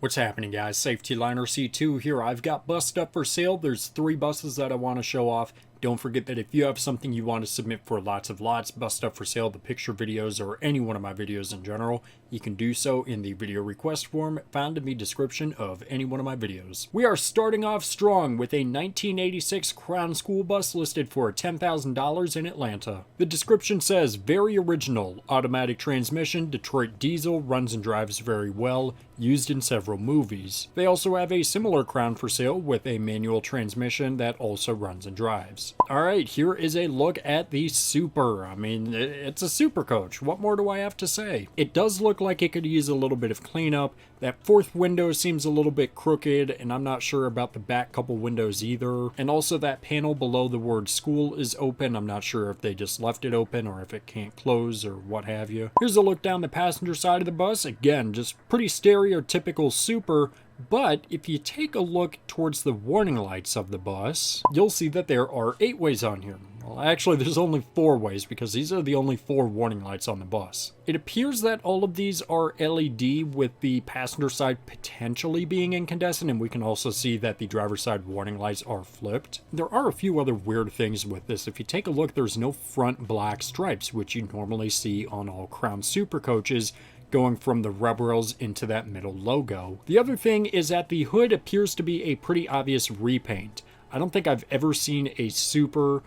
What's happening, guys? Safety Liner C2 here. I've got bus stuff for sale. There's 3 buses that I want to show off. Don't forget that if you have something you want to submit for lots of lots, bus stuff for sale, the picture videos, or any one of my videos in general, you can do so in the video request form found in the description of any one of my videos. We are starting off strong with a 1986 Crown school bus listed for $10,000 in Atlanta. The description says, very original, automatic transmission, Detroit diesel, runs and drives very well, used in several movies. They also have a similar Crown for sale with a manual transmission that also runs and drives. Alright, here is a look at the Super. I mean, it's a Supercoach. What more do I have to say? It does look like it could use a little bit of cleanup. That fourth window seems a little bit crooked, and I'm not sure about the back couple windows either. And also that panel below the word school is open. I'm not sure if they just left it open or if it can't close or what have you. Here's a look down the passenger side of the bus. Again, just pretty stereotypical Super. But if you take a look towards the warning lights of the bus, you'll see that there are 8 ways on here. Well, actually, there's only 4 ways because these are the only 4 warning lights on the bus. It appears that all of these are LED with the passenger side potentially being incandescent, and we can also see that the driver's side warning lights are flipped. There are a few other weird things with this. If you take a look, there's no front black stripes, which you normally see on all Crown Supercoaches, going from the rub rails into that middle logo. The other thing is that the hood appears to be a pretty obvious repaint. I don't think I've ever seen a Super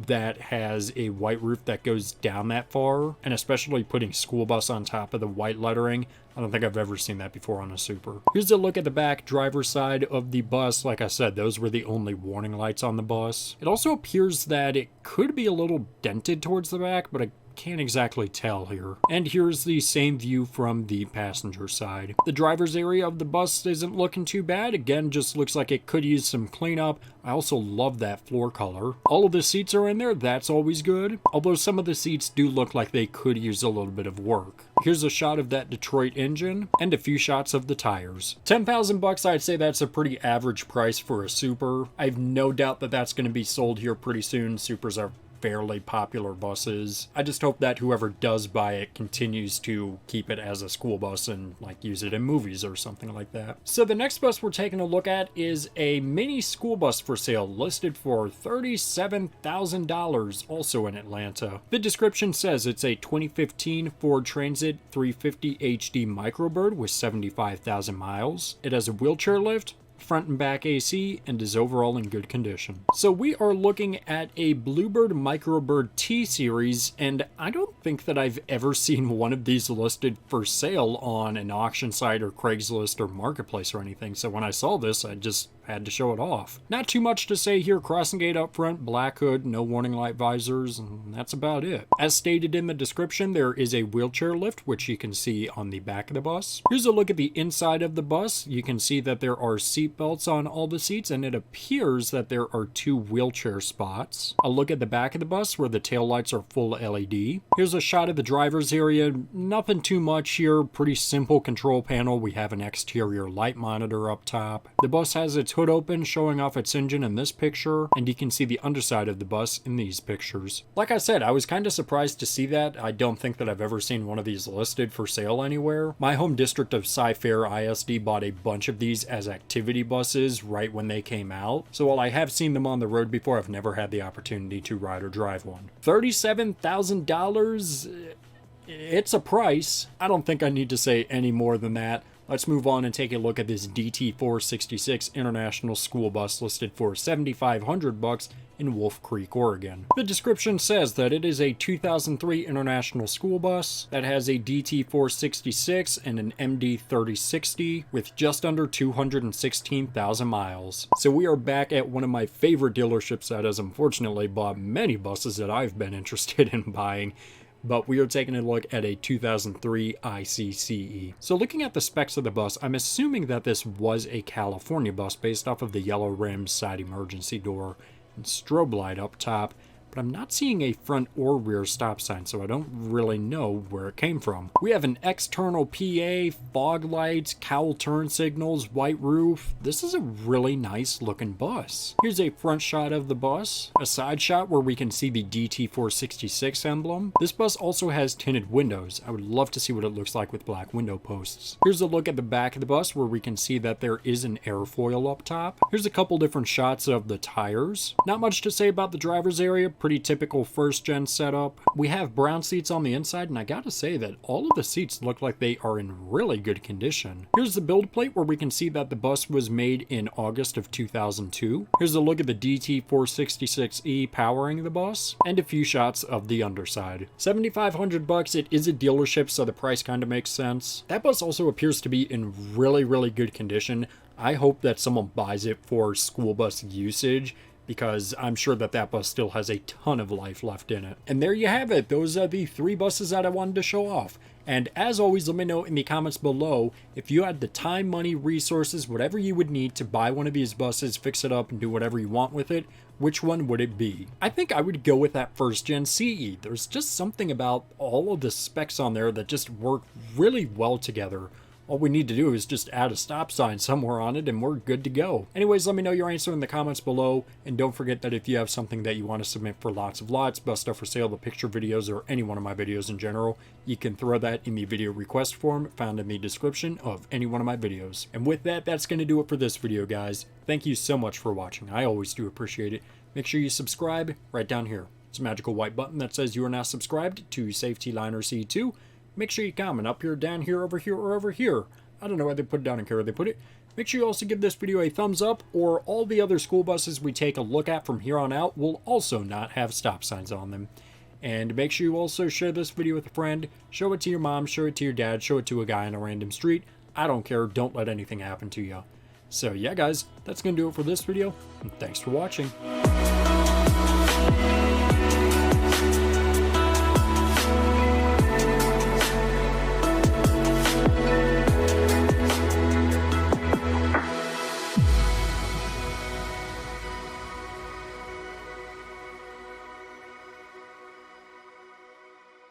that has a white roof that goes down that far, and especially putting school bus on top of the white lettering. I don't think I've ever seen that before on a Super. Here's a look at the back driver's side of the bus. Like I said, those were the only warning lights on the bus. It also appears that it could be a little dented towards the back, but I can't exactly tell here. And here's the same view from the passenger side. The driver's area of the bus isn't looking too bad. Again, just looks like it could use some cleanup. I also love that floor color. All of the seats are in there. That's always good. Although some of the seats do look like they could use a little bit of work. Here's a shot of that Detroit engine and a few shots of the tires. $10,000 I'd say that's a pretty average price for a Super. I have no doubt that that's going to be sold here pretty soon. Supers are fairly popular buses. I just hope that whoever does buy it continues to keep it as a school bus and like use it in movies or something like that. So the next bus we're taking a look at is a mini school bus for sale listed for $37,000, also in Atlanta. The description says it's a 2015 Ford Transit 350 HD Microbird with 75,000 miles. It has a wheelchair lift, front and back AC, and is overall in good condition. So we are looking at a Bluebird Microbird T-Series, and I don't think that I've ever seen one of these listed for sale on an auction site or Craigslist or Marketplace or anything. So when I saw this, I just had to show it off. Not too much to say here. Crossing gate up front, black hood, no warning light visors, and that's about it. As stated in the description, there is a wheelchair lift, which you can see on the back of the bus. Here's a look at the inside of the bus. You can see that there are seat belts on all the seats, and it appears that there are 2 wheelchair spots. A look at the back of the bus where the tail lights are full LED. Here's a shot of the driver's area. Nothing too much here. Pretty simple control panel. We have an exterior light monitor up top. The bus has its hood open, showing off its engine in this picture, and you can see the underside of the bus in these pictures. Like I said, I was kind of surprised to see that. I don't think that I've ever seen one of these listed for sale anywhere. My home district of Cy-Fair ISD bought a bunch of these as activity buses right when they came out. So while I have seen them on the road before, I've never had the opportunity to ride or drive one. $37,000, it's a price. I don't think I need to say any more than that. Let's move on and take a look at this DT466 International School Bus listed for $7,500 in Wolf Creek, Oregon. The description says that it is a 2003 International School Bus that has a DT466 and an MD3060 with just under 216,000 miles. So we are back at one of my favorite dealerships that has unfortunately bought many buses that I've been interested in buying. But we are taking a look at a 2003 ICCE. So looking at the specs of the bus, I'm assuming that this was a California bus based off of the yellow rims, side emergency door, and strobe light up top. but I'm not seeing a front or rear stop sign, so I don't really know where it came from. We have an external PA, fog lights, cowl turn signals, white roof. This is a really nice looking bus. Here's a front shot of the bus, a side shot where we can see the DT466 emblem. This bus also has tinted windows. I would love to see what it looks like with black window posts. Here's a look at the back of the bus where we can see that there is an airfoil up top. Here's a couple different shots of the tires. Not much to say about the driver's area, pretty typical first gen setup. We have brown seats on the inside, and I gotta say that all of the seats look like they are in really good condition. Here's the build plate where we can see that the bus was made in August of 2002. Here's a look at the DT466E powering the bus, and a few shots of the underside. $7,500 bucks. It is a dealership, so the price kind of makes sense. That bus also appears to be in really good condition. I hope that someone buys it for school bus usage, because I'm sure that that bus still has a ton of life left in it. And there you have it. Those are the 3 buses that I wanted to show off. And as always, let me know in the comments below if you had the time, money, resources, whatever you would need to buy one of these buses, fix it up, and do whatever you want with it. Which one would it be? I think I would go with that first gen CE. There's just something about all of the specs on there that just work really well together. All we need to do is just add a stop sign somewhere on it and we're good to go. Anyways, let me know your answer in the comments below. And don't forget that if you have something that you want to submit for lots of lots, best stuff for sale, the picture videos, or any one of my videos in general, you can throw that in the video request form found in the description of any one of my videos. And with that, that's going to do it for this video, guys. Thank you so much for watching. I always do appreciate it. Make sure you subscribe right down here. It's a magical white button that says you are now subscribed to Safety Liner C2. Make sure you comment up here, down here, over here, or over here. I don't know where they put it down and care where they put it. Make sure you also give this video a thumbs up, or all the other school buses we take a look at from here on out will also not have stop signs on them. And make sure you also share this video with a friend. Show it to your mom, show it to your dad, show it to a guy on a random street. I don't care. Don't let anything happen to you. So yeah, guys, that's going to do it for this video. And thanks for watching.